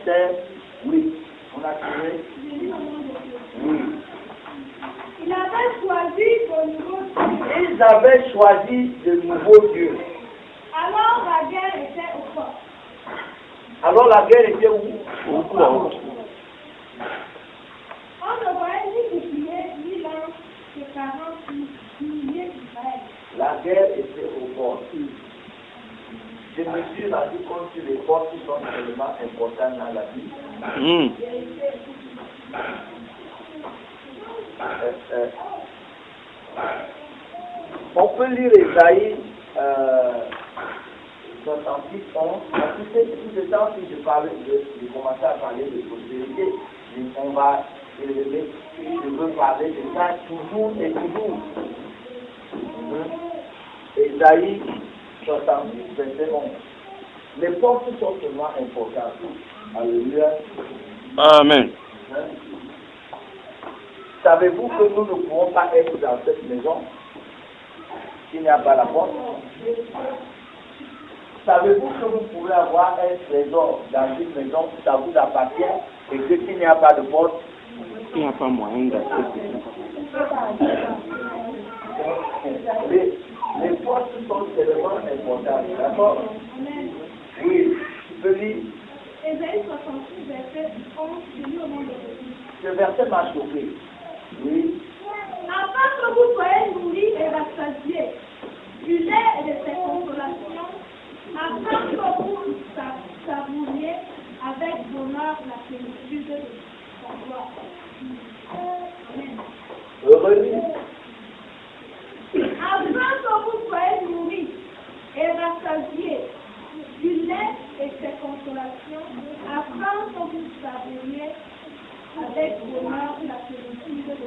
verset 8. On a trouvé? Oui. Ils avaient choisi de nouveaux dieux. Alors la guerre était au fort. Alors la guerre était où? Au fort. On ne voyait ni bouclier, ni lance que 40 milliers d'Israël. La guerre était au fort. Je me suis rendu compte que les forces sont tellement importantes dans la vie. On peut lire Esaïe 68, 11. Tout ce temps, si je commençais à parler de prospérité, on va élever. Je veux parler de ça toujours et toujours. Esaïe 68, verset 11. Les portes sont tellement importantes. Alléluia. Amen. Savez-vous que nous ne pouvons pas être dans cette maison s'il n'y a pas la porte? Savez-vous que vous pouvez avoir un trésor dans une maison qui ça vous appartient et que s'il n'y a pas de porte, il n'y a pas moyen d'accéder. Les portes sont tellement importantes, d'accord? Oui, tu peux lire. Ésaïe 66, verset 11, je lis au nom de Jésus. Ce verset m'a choqué. Oui. Afin que vous soyez nourris et rassasiés du lait et de ses consolations, afin que vous savouriez avec bonheur la plénitude de sa gloire. Amen. Relis. Afin que vous soyez nourris et rassasiés du lait et ses consolations, afin que vous savouriez avec bonheur la plénitude de sa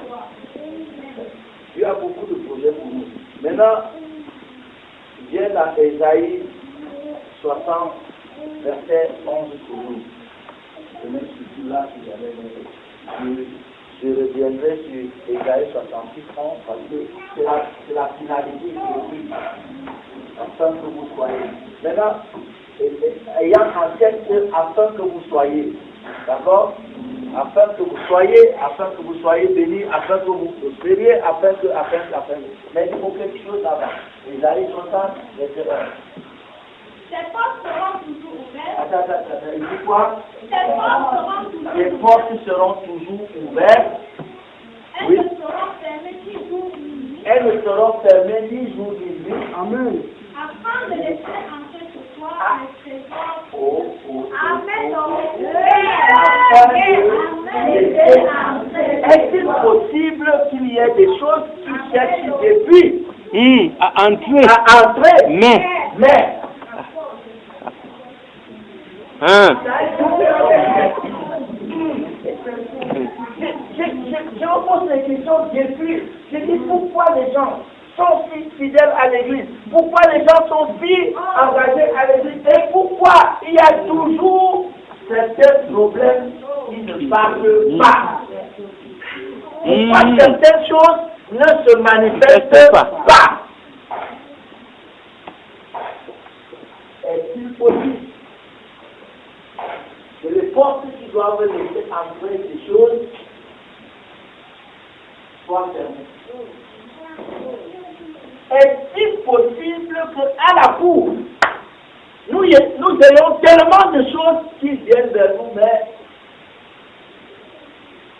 gloire. Il y a beaucoup de projets pour nous. Maintenant, viens dans Esaïe 60, verset 11 pour nous. Je mets surtout là si j'avais je reviendrai sur Esaïe 68, 11 parce que c'est la finalité de Dieu. Afin que vous soyez. Maintenant, ayant en tête afin que vous soyez. D'accord? Afin que vous soyez bénis, afin que vous prospériez, afin que. Mais il faut quelque chose avant. Esaïe 60, verset 1. Ces portes seront toujours ouvertes. Attends, il dit quoi? Les portes seront toujours ouvertes. Les portes seront toujours ouvertes. Elles Oui. ne seront fermées ni jour ni nuit. Elles ne seront fermées ni jour ni nuit. Amen. Afin de laisser entrer ce soir les trésors. Amen. Est-il possible qu'il y ait des choses qui cherchent depuis À entrer. Mais je me pose des questions depuis. Je dis pourquoi les gens sont si fidèles à l'église, pourquoi les gens sont si engagés à l'église et pourquoi il y a toujours certains problèmes qui ne parlent pas. Pourquoi certaines choses ne se manifestent pas. Est-il possible que les portes qui doivent laisser entrer des choses soient fermées? Est-il possible qu'à la cour, nous ayons tellement de choses qui viennent vers nous, mais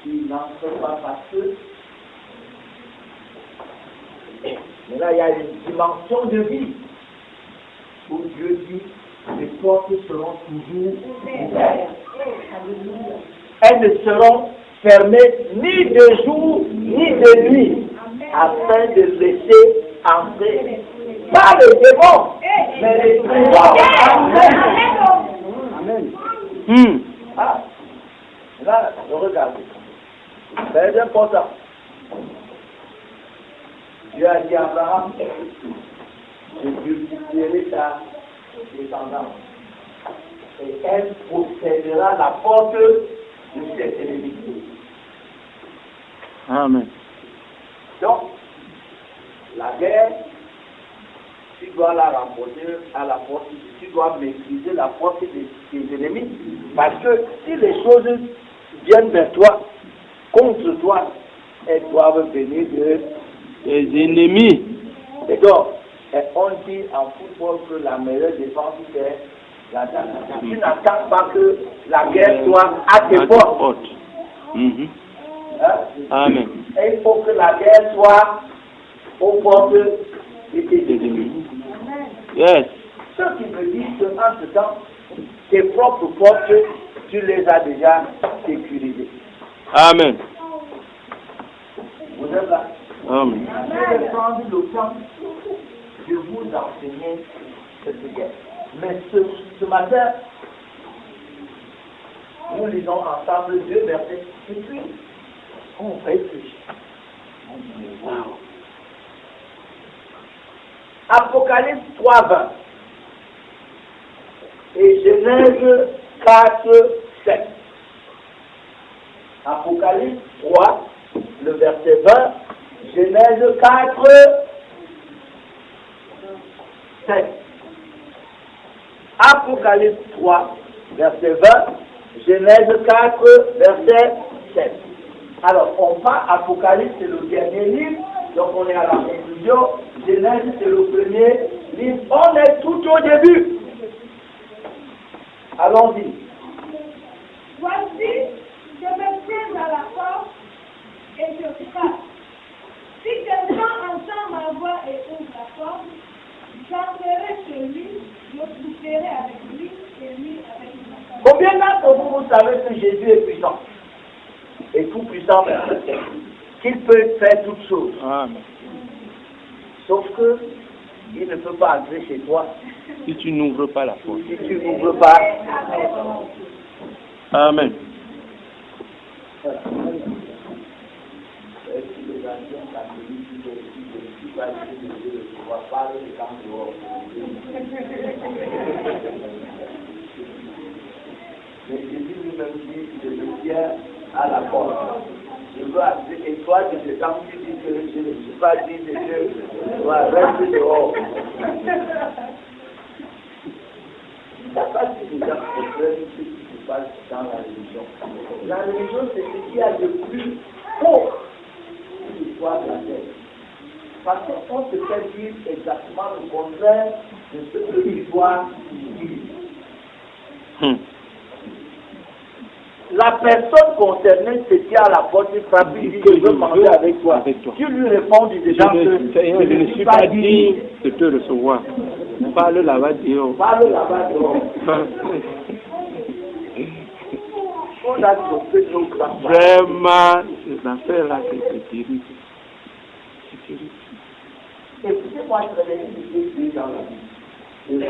qui n'entrent pas parce que. Mais là, il y a une dimension de vie où Dieu dit les portes seront toujours ouvertes. Elles ne seront fermées ni de jour ni de nuit, afin de laisser entrer, pas les démons, mais les trésors. Amen. Ah, là, regardez. C'est important. Dieu a dit à Abraham, je multiplierai ta descendance. Et elle possédera la porte de cette ennemis. Amen. Donc, la guerre, si dois la remporter à la force, tu dois maîtriser la force de tes ennemis. Parce que si les choses viennent vers toi, contre toi, elles doivent venir de tes ennemis. Et donc, on dit en football que la meilleure défense c'est l'attaque. Tu n'attends pas que la guerre soit à tes portes. Mhm. Hein? Amen. Et il faut que la guerre soit aux portes de tes ennemis. Yes. Ce qui me dit qu'en ce temps, tes propres portes, tu les as déjà sécurisées. Amen. Vous êtes là? Amen. Je vais prendre le temps de vous enseigner cette guerre. Mais ce matin, nous lisons ensemble 2 versets et puis on réfléchit. Wow. Apocalypse 3:20 et Genèse 4:7. Apocalypse 3, le verset 20, Genèse 4:7. Apocalypse 3, verset 20, Genèse 4, verset 7. Alors, on part, Apocalypse, c'est le dernier livre, donc on est à la conclusion. Genèse, c'est le premier livre. On est tout au début. Allons-y. Voici, je me tiens à la porte et je frappe. Si quelqu'un entend ma voix et ouvre la porte, j'entrerai chez lui, je souperai avec lui et lui avec moi. Combien d'entre vous, vous savez que Jésus est puissant et tout puissant, qu'il peut faire toutes choses. Amen. Sauf que il ne peut pas entrer chez toi Si tu n'ouvres pas la porte. si tu n'ouvres pas. Amen. Mais Jésus lui-même dit, je me tiens à la porte. Je veux entrer et toi, je te sens que je ne suis pas dit de Dieu, reste dehors. Il n'y a pas de gens problème ce qui se passe dans la religion. La religion, c'est ce qu'il y a de plus faux de l'histoire de la terre. Parce qu'on se fait dire exactement le contraire de ce que l'histoire dit. La personne concernée se tient à la porte et frappe, il dit, je veux manger avec toi. Tu lui réponds du déjà que je ne suis pas digne de te recevoir. Parle là-bas dehors. Parle là-bas dehors. On a trouvé nos grands. Vraiment, ces affaires-là, c'est terrible. C'est terrible. Écoutez-moi très bien, ce qui est dans la Bible.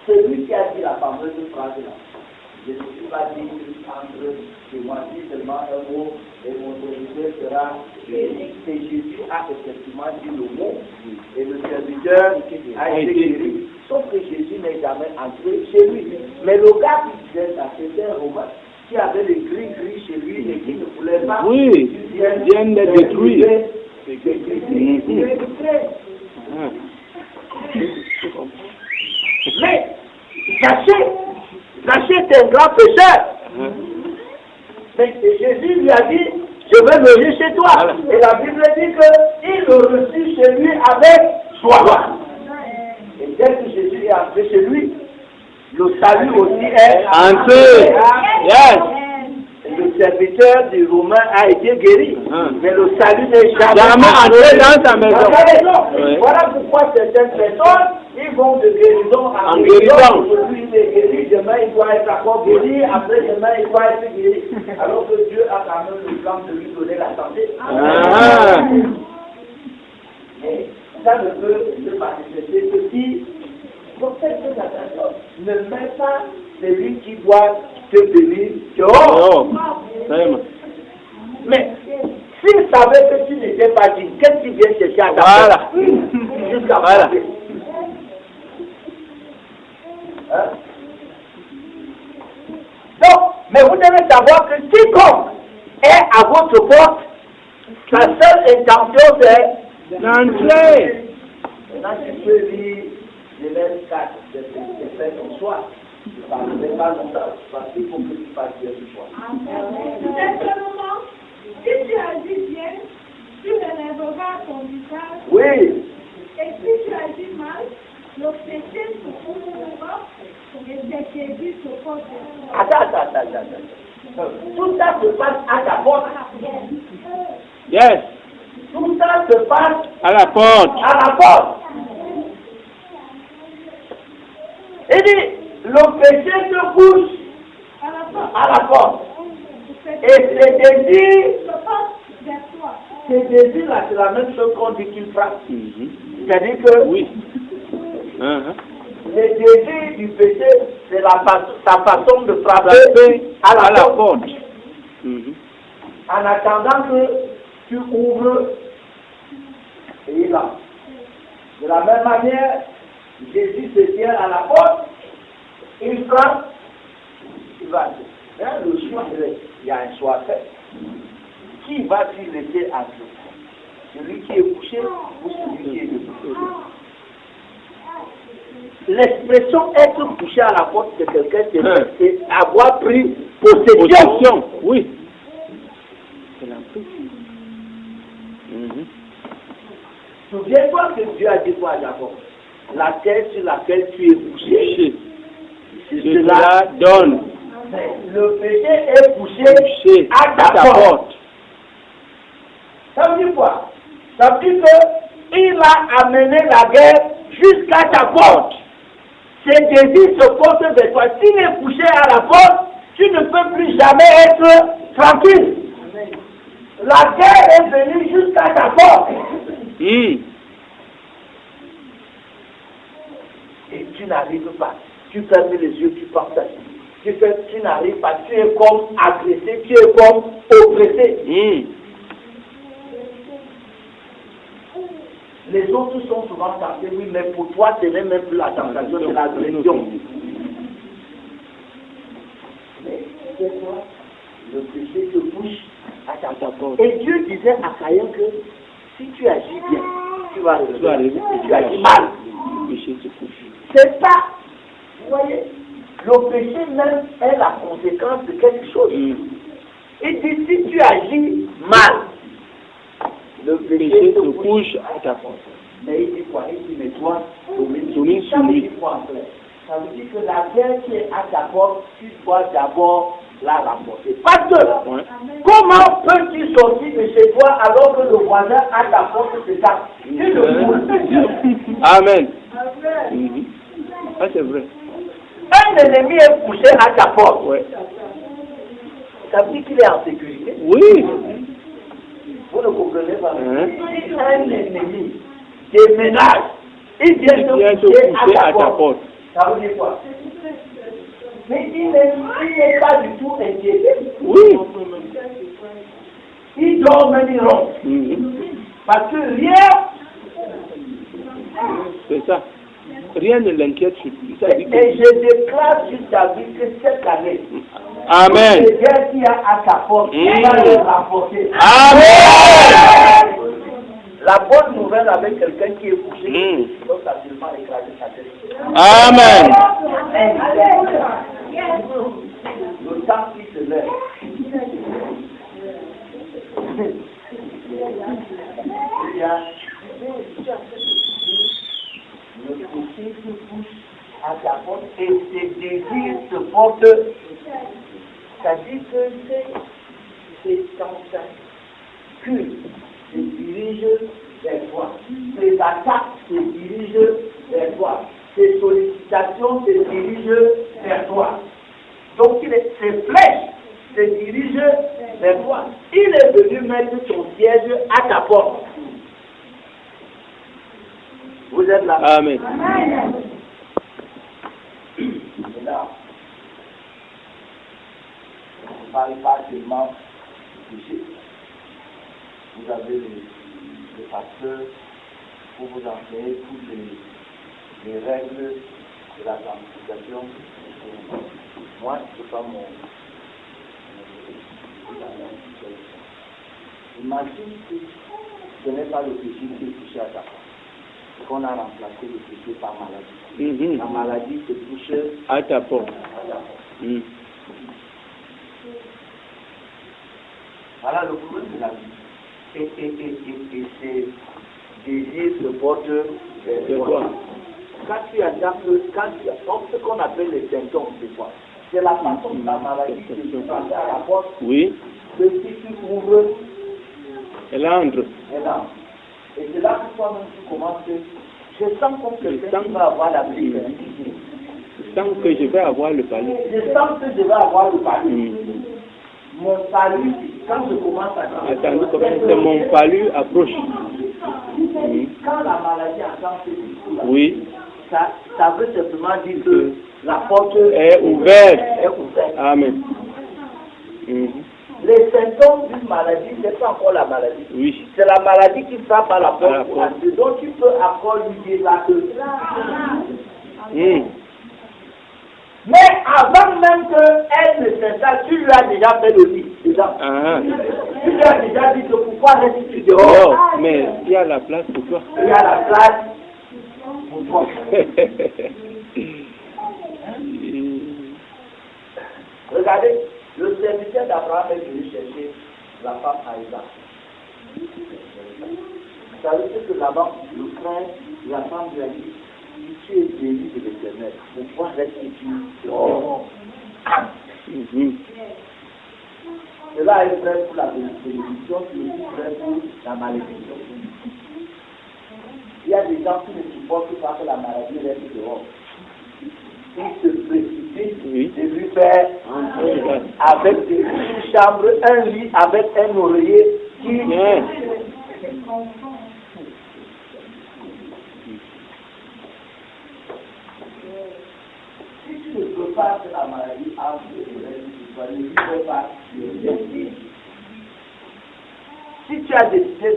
C'est lui qui a dit la fameuse phrase là. Je ne suis pas dit entre chez moi, si seulement un mot et mon serviteur sera guéri. Et Jésus a effectivement dit le mot et le serviteur a été guéri. Sauf que Jésus n'est jamais entré chez lui. Mais le gars qui disait ça, c'était un Romain qui avait les gris chez lui et qui ne voulait pas viennent les détruire. Mais Zachée est un grand pécheur. Mais Jésus lui a dit, je vais loger chez toi. Voilà. Et la Bible dit qu'il le reçut chez lui avec joie. Et dès que Jésus est entré chez lui, le salut aussi est entré. Yes. Le serviteur du Romain a été guéri. Mais le salut n'est jamais entré dans sa maison. Oui. Voilà pourquoi certaines personnes, ils vont de guérison en guérison. Aujourd'hui il est guéri, demain il doit être encore guéri, après demain il doit être guéri. Alors que Dieu a quand même le plan de lui donner la santé. Mais ça ne peut se manifester que si, pour faire attention, ne mets pas celui qui doit te bénir dehors. Mais s'il savait que tu n'étais pas digne, qu'est-ce qu'il vient chercher à ta porte? Jusqu'à voilà. Hein? Donc, mais vous devez savoir que quiconque est à votre porte, sa seule intention c'est d'entrer. Maintenant, tu peux lire Genèse 4, verset au soir. Je ne parlerai pas longtemps, parce qu'il faut que tu fasses bien ce soir. Simplement, si tu agis bien, tu relèveras ton visage. Oui. Et si tu agis mal, le péché se couvrira et tes débits se porteront. Attends. Tout ça se passe à ta porte. Yes. Tout ça se passe À la porte. à la porte. Il dit, le péché se couche à la porte. Et ses désirs, Se porte vers toi. ces désirs-là, c'est la même chose qu'on dit qu'il frappe. C'est-à-dire que Oui. les désirs du péché, c'est ta façon de frapper à la porte. En attendant que tu ouvres et il entre. De la même manière, Jésus se tient à la porte, il frappe, il va. Le choix, il y a un choix fait. Qui va-t-il laisser entrer? Celui qui est couché ou celui qui est debout? L'expression être couché à la porte de quelqu'un, c'est avoir pris possession. Oui. C'est la prise. Souviens-toi que Dieu a dit quoi à Jacob? La terre sur laquelle tu es couché, cela donne. Le péché est couché à ta porte. Ça veut dire quoi? Ça veut dire qu'il a amené la guerre jusqu'à ta porte. Ses désirs se portent vers toi. S'il est couché à la porte, tu ne peux plus jamais être tranquille. La guerre est venue jusqu'à ta porte. Et tu n'arrives pas. Tu fermes les yeux, tu penses à tu n'arrives pas. Tu es comme agressé, tu es comme oppressé. Les autres sont souvent tentés, oui, mais pour toi, ce n'est même plus la tentation, c'est l'agression. Mais c'est quoi? Le péché te touche à ta porte. Et Dieu disait à Caïn que si tu agis bien, tu vas arriver. Si tu agis mal, le péché te touche. C'est ça. Vous voyez? Le péché même est la conséquence de quelque chose. Il dit si tu agis mal, le péché te couche à ta porte. Mais il dit quoi? Il dit mais toi, domine sur lui. Ça veut dire que la guerre qui est à ta porte, tu dois d'abord la remporter. Parce que comment peux-tu sortir de chez toi alors que le voisin à ta porte se tape? Tu le fous. Amen. Ah, c'est vrai. Un ennemi est couché à ta porte. Ça veut dire qu'il est en sécurité. Oui. Vous ne comprenez pas. Un ennemi déménage. Il vient se coucher à ta porte. Ça veut dire quoi? Mais il n'est pas du tout inquiété. Oui. Il dort même, il ronfle. Parce que rien. C'est ça. Rien ne l'inquiète sur lui. Et je déclare sur ta vie que cette année, Amen. les guerres qu'il y a à ta porte, tu vas les rapporter. Amen. La bonne nouvelle avec quelqu'un qui est couché, il faut facilement écraser sa tête. Amen. Le temps qui se lève. Le péché se couche à ta porte et ses désirs se portent. Ça dit que c'est tentacules se dirigent vers toi. Ces attaques se dirigent vers toi. Ces sollicitations se dirigent vers toi. Donc ces flèches se dirigent vers toi. Il est venu mettre son siège à ta porte. Vous êtes là. Amen. Et là, on ne parle pas seulement du péché. Vous avez les pasteurs pour vous enseigner toutes les règles de la sanctification. Moi, je ne sais pas mon. Imagine que ce n'est pas le péché qui est touché à ta porte. qu'on a remplacé le péché par maladie. La maladie se touche à ta porte. Voilà le problème de la vie. Et ces désirs se portent de quoi? Quand tu attends ce qu'on appelle les symptômes, c'est quoi? C'est la façon de la maladie qui se passe à la porte. Oui. Que si tu ouvres, elle entre. Et c'est là que toi-même tu commences. Je sens comme quelqu'un qui va avoir la brique. Je sens que je vais avoir le palu. Je sens que je vais avoir le palu. Mon palu, quand je commence à attendez, mon palu approche. Quand la maladie entend ce discours-là, oui. Ça veut simplement dire que la porte est ouverte. Amen. Les symptômes d'une maladie, ce n'est pas encore la maladie. Oui. C'est la maladie qui frappe à la porte. Donc tu peux encore lui dire la Mais avant même qu'elle ne s'installe, tu lui as déjà fait le lit. Tu lui as déjà dit que pourquoi restes-tu dehors? Oh, mais il y a la place pour toi. Il y a la place pour toi. Regardez, le serviteur d'Abraham est venu chercher la femme Aïda. Ça veut dire que là-bas, le frère, la femme lui a dit, si tu es béni de l'Éternel, pourquoi restes-tu dehors? Cela est vrai pour la bénédiction, c'est aussi vrai pour la malédiction. Il y a des gens qui ne supportent pas que la maladie reste dehors. Ils se précipitent de lui faire avec une chambre, un lit avec un oreiller qui... Si tu ne peux pas que la maladie entre ne lui fais pas le si tu as décidé de